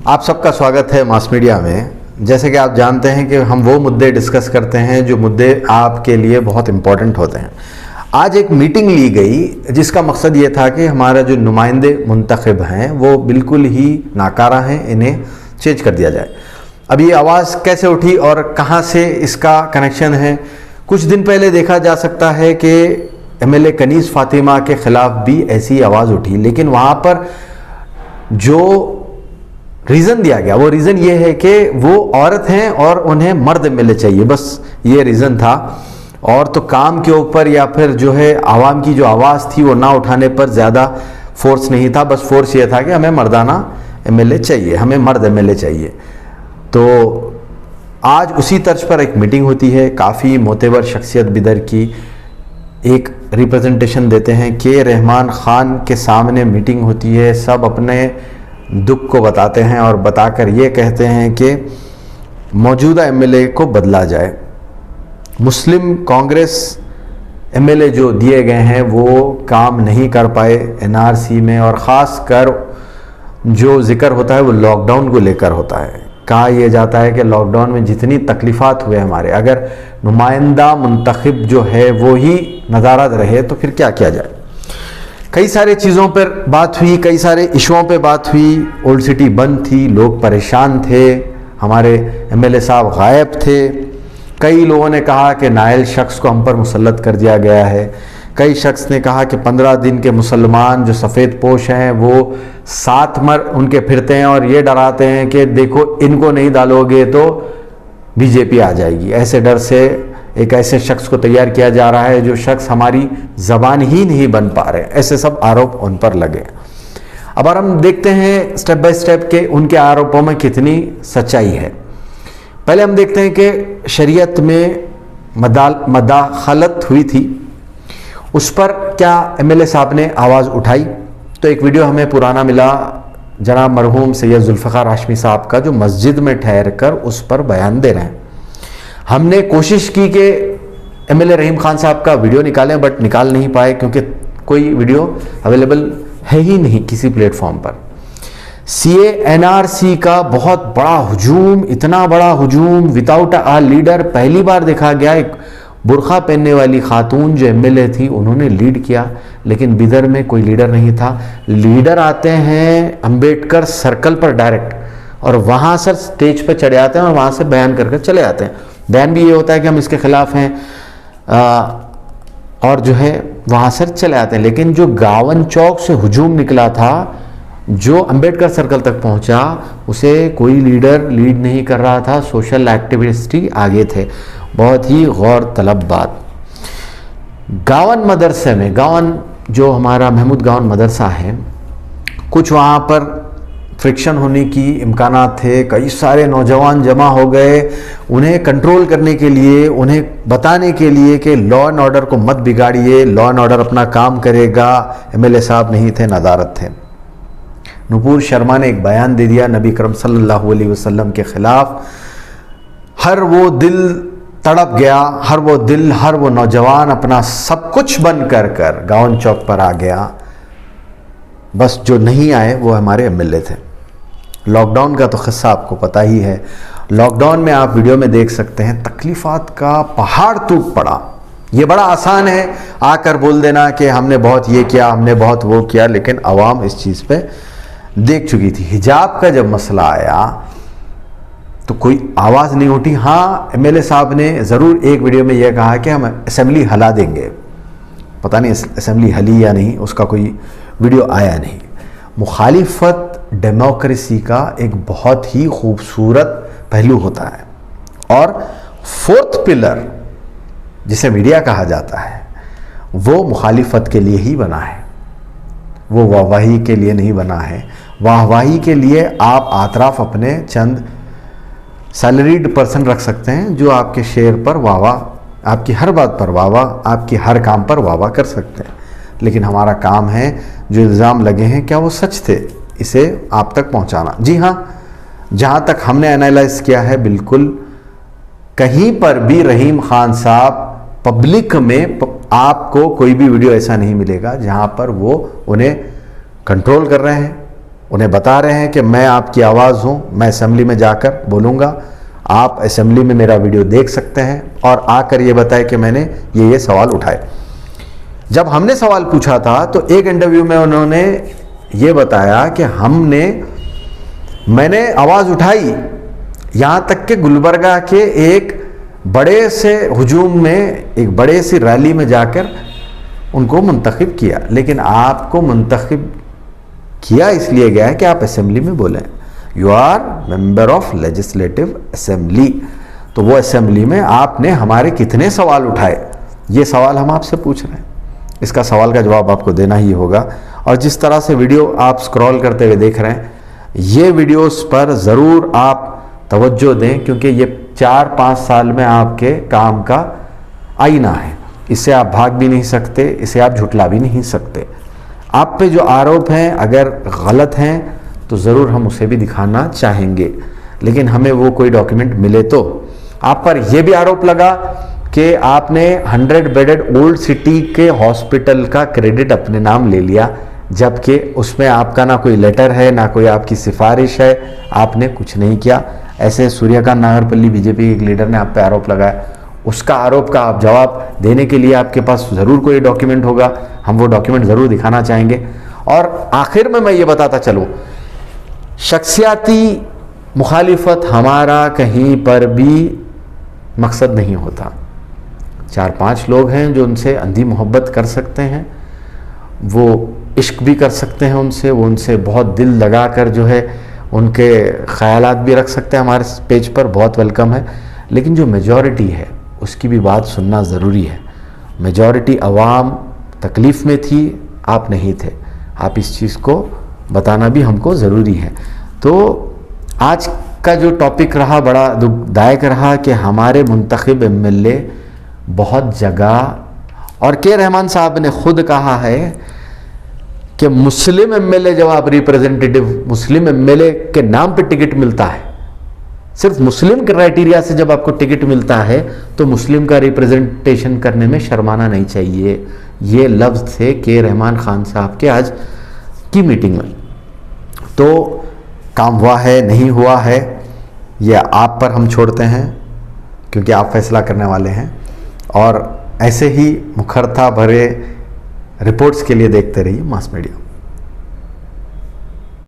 आप सबका स्वागत है मास मीडिया में। जैसे कि आप जानते हैं कि हम वो मुद्दे डिस्कस करते हैं जो मुद्दे आपके लिए बहुत इम्पोर्टेंट होते हैं। आज एक मीटिंग ली गई जिसका मकसद ये था कि हमारा जो नुमाइंदे मुंतखब हैं वो बिल्कुल ही नाकारा हैं, इन्हें चेंज कर दिया जाए। अब ये आवाज़ कैसे उठी और कहाँ से इसका कनेक्शन है? कुछ दिन पहले देखा जा सकता है कि एमएलए कनीज़ फातिमा के ख़िलाफ़ भी ऐसी आवाज़ उठी, लेकिन वहाँ पर जो रीज़न दिया गया वो रीज़न ये है कि वो औरत हैं और उन्हें मर्द एमएलए चाहिए, बस ये रीज़न था। और तो काम के ऊपर या फिर जो है आवाम की जो आवाज़ थी वो ना उठाने पर ज़्यादा फोर्स नहीं था, बस फोर्स ये था कि हमें मर्दाना एमएलए चाहिए, हमें मर्द एमएलए चाहिए। तो आज उसी तर्ज पर एक मीटिंग होती है, काफ़ी मोतेबर शख्सियत बिदर की एक रिप्रेजेंटेशन देते हैं कि रहमान ख़ान के सामने मीटिंग होती है, सब अपने दुख को बताते हैं और बताकर ये कहते हैं कि मौजूदा एमएलए को बदला जाए। मुस्लिम कांग्रेस एमएलए जो दिए गए हैं वो काम नहीं कर पाए एनआरसी में, और ख़ास कर जो जिक्र होता है वो लॉकडाउन को लेकर होता है। कहा यह जाता है कि लॉकडाउन में जितनी तकलीफ़ात हुए हमारे, अगर नुमाइंदा मुंतखब जो है वो ही नज़ारत रहे तो फिर क्या किया जाए। कई सारे चीज़ों पर बात हुई, कई सारे इशुओं पे बात हुई। ओल्ड सिटी बंद थी, लोग परेशान थे, हमारे एमएलए साहब गायब थे। कई लोगों ने कहा कि नायल शख्स को हम पर मुसल्लत कर दिया गया है। कई शख्स ने कहा कि 15 दिन के मुसलमान जो सफ़ेद पोश हैं वो साथ मर उनके फिरते हैं और ये डराते हैं कि देखो इनको नहीं डालोगे तो बीजेपी आ जाएगी। ऐसे डर से एक ऐसे शख्स को तैयार किया जा रहा है जो शख्स हमारी ज़बान ही नहीं बन पा रहे। ऐसे सब आरोप उन पर लगे। अब हम देखते हैं स्टेप बाय स्टेप के उनके आरोपों में कितनी सच्चाई है। पहले हम देखते हैं कि शरीयत में मदाखलत हुई थी, उस पर क्या एमएलए साहब ने आवाज़ उठाई। तो एक वीडियो हमें पुराना मिला जनाब मरहूम सैयद जुल्फ़िकार हाशमी साहब का, जो मस्जिद में ठहर कर उस पर बयान दे रहे हैं। हमने कोशिश की कि एमएलए रहीम खान साहब का वीडियो निकालें, बट निकाल नहीं पाए क्योंकि कोई वीडियो अवेलेबल है ही नहीं किसी प्लेटफॉर्म पर। सीए एनआरसी का बहुत बड़ा हुजूम, इतना बड़ा हुजूम विदाउट अ लीडर पहली बार देखा गया। एक बुरखा पहनने वाली खातून जो एमएलए थी उन्होंने लीड किया, लेकिन बिदर में कोई लीडर नहीं था। लीडर आते हैं अंबेडकर सर्कल पर डायरेक्ट, और वहाँ सर स्टेज पर चढ़े आते हैं और वहाँ से बयान करके चले आते हैं। बयान भी ये होता है कि हम इसके खिलाफ हैं और जो है वहाँ से चले आते हैं। लेकिन जो गावन चौक से हुजूम निकला था, जो अंबेडकर सर्कल तक पहुँचा, उसे कोई लीडर लीड नहीं कर रहा था, सोशल एक्टिविस्ट ही आगे थे। बहुत ही गौर तलब बात। गावन मदरसे में, गावन जो हमारा महमूद गावन मदरसा है, कुछ वहाँ पर फ्रिक्शन होने की इम्कानात थे। कई सारे नौजवान जमा हो गए उन्हें कंट्रोल करने के लिए, उन्हें बताने के लिए कि लॉ एंड ऑर्डर को मत बिगाड़िए, लॉ एंड ऑर्डर अपना काम करेगा। एमएलए साहब नहीं थे, नदारत थे। नुपुर शर्मा ने एक बयान दे दिया नबी करम सल्लल्लाहु अलैहि वसल्लम के ख़िलाफ़। हर वो दिल तड़प गया, हर वो दिल, हर वो नौजवान अपना सब कुछ बंद कर गावन चौक पर आ गया। बस जो नहीं आए वो हमारे एमएलए थे। लॉकडाउन का तो क़िस्सा आपको पता ही है। लॉकडाउन में आप वीडियो में देख सकते हैं तकलीफ़ात का पहाड़ टूट पड़ा। ये बड़ा आसान है आकर बोल देना कि हमने बहुत ये किया, हमने बहुत वो किया, लेकिन आवाम इस चीज़ पे देख चुकी थी। हिजाब का जब मसला आया तो कोई आवाज़ नहीं उठी। हाँ, एमएलए साहब ने ज़रूर एक वीडियो में यह कहा कि हम असेंबली हिला देंगे। पता नहीं असेंबली हिली या नहीं, उसका कोई वीडियो आया नहीं। मुखालिफत डेमोक्रेसी का एक बहुत ही खूबसूरत पहलू होता है। और फोर्थ पिलर जिसे मीडिया कहा जाता है वो मुखालिफत के लिए ही बना है, वो वाहवाही के लिए नहीं बना है। वाहवाही के लिए आप आतराफ अपने चंद सैलरीड पर्सन रख सकते हैं जो आपके शेयर पर वाह, आपकी हर बात पर वाह, आपकी हर काम पर वाह कर सकते हैं। लेकिन हमारा काम है जो इल्ज़ाम लगे हैं क्या वो सच थे, इसे आप तक पहुंचाना। जी हाँ, जहाँ तक हमने एनालाइज किया है, बिल्कुल कहीं पर भी रहीम खान साहब पब्लिक में आपको कोई भी वीडियो ऐसा नहीं मिलेगा जहाँ पर वो उन्हें कंट्रोल कर रहे हैं, उन्हें बता रहे हैं कि मैं आपकी आवाज़ हूँ, मैं असेंबली में जाकर बोलूँगा, आप असेंबली में मेरा वीडियो देख सकते हैं और आकर ये बताए कि मैंने ये सवाल उठाए। जब हमने सवाल पूछा था तो एक इंटरव्यू में उन्होंने ये बताया कि मैंने आवाज़ उठाई, यहाँ तक कि गुलबर्गा के एक बड़े से हुजूम में, एक बड़े सी रैली में जाकर उनको मुंतखब किया, लेकिन आपको मुंतखब किया इसलिए गया है कि आप असेंबली में बोलें। You are member of legislative assembly. तो वो असेंबली में आपने हमारे कितने सवाल उठाए, ये सवाल हम आपसे पूछ रहे हैं। इसका सवाल का जवाब आपको देना ही होगा। और जिस तरह से वीडियो आप स्क्रॉल करते हुए देख रहे हैं, ये वीडियोस पर ज़रूर आप तवज्जो दें, क्योंकि ये 4-5 साल में आपके काम का आईना है। इससे आप भाग भी नहीं सकते, इसे आप झुटला भी नहीं सकते। आप पे जो आरोप हैं अगर गलत हैं तो ज़रूर हम उसे भी दिखाना चाहेंगे, लेकिन हमें वो कोई डॉक्यूमेंट मिले तो। आप पर यह भी आरोप लगा कि आपने 100 बेडेड ओल्ड सिटी के हॉस्पिटल का क्रेडिट अपने नाम ले लिया, जबकि उसमें आपका ना कोई लेटर है, ना कोई आपकी सिफारिश है, आपने कुछ नहीं किया। ऐसे सूर्यकांत नागरपल्ली बीजेपी के एक लीडर ने आप पे आरोप लगाया। उसका आरोप का आप जवाब देने के लिए आपके पास ज़रूर कोई डॉक्यूमेंट होगा, हम वो डॉक्यूमेंट ज़रूर दिखाना चाहेंगे। और आखिर में मैं ये बताता चलूँ, शख्सियाती मुखालिफत हमारा कहीं पर भी मकसद नहीं होता। 4-5 लोग हैं जो उनसे अंधी मोहब्बत कर सकते हैं, वो इश्क भी कर सकते हैं उनसे, वो उनसे बहुत दिल लगा कर जो है उनके ख़यालात भी रख सकते हैं हमारे पेज पर, बहुत वेलकम है। लेकिन जो मेजॉरिटी है उसकी भी बात सुनना ज़रूरी है। मेजॉरिटी अवाम तकलीफ़ में थी, आप नहीं थे, आप इस चीज़ को बताना भी हमको ज़रूरी है। तो आज का जो टॉपिक रहा बड़ा दुखदायक रहा कि हमारे मुंतखब एमएलए बहुत जगह, और के रहमान साहब ने खुद कहा है कि मुस्लिम एमएलए जब आप रिप्रेजेंटेटिव, मुस्लिम एमएलए के नाम पे टिकट मिलता है, सिर्फ मुस्लिम क्राइटेरिया से जब आपको टिकट मिलता है तो मुस्लिम का रिप्रेजेंटेशन करने में शर्माना नहीं चाहिए। ये लफ्ज़ थे के रहमान खान साहब के आज की मीटिंग में। तो काम हुआ है नहीं हुआ है ये आप पर हम छोड़ते हैं, क्योंकि आप फैसला करने वाले हैं। और ऐसे ही मुखरता भरे रिपोर्ट्स के लिए देखते रहिए मास मीडिया।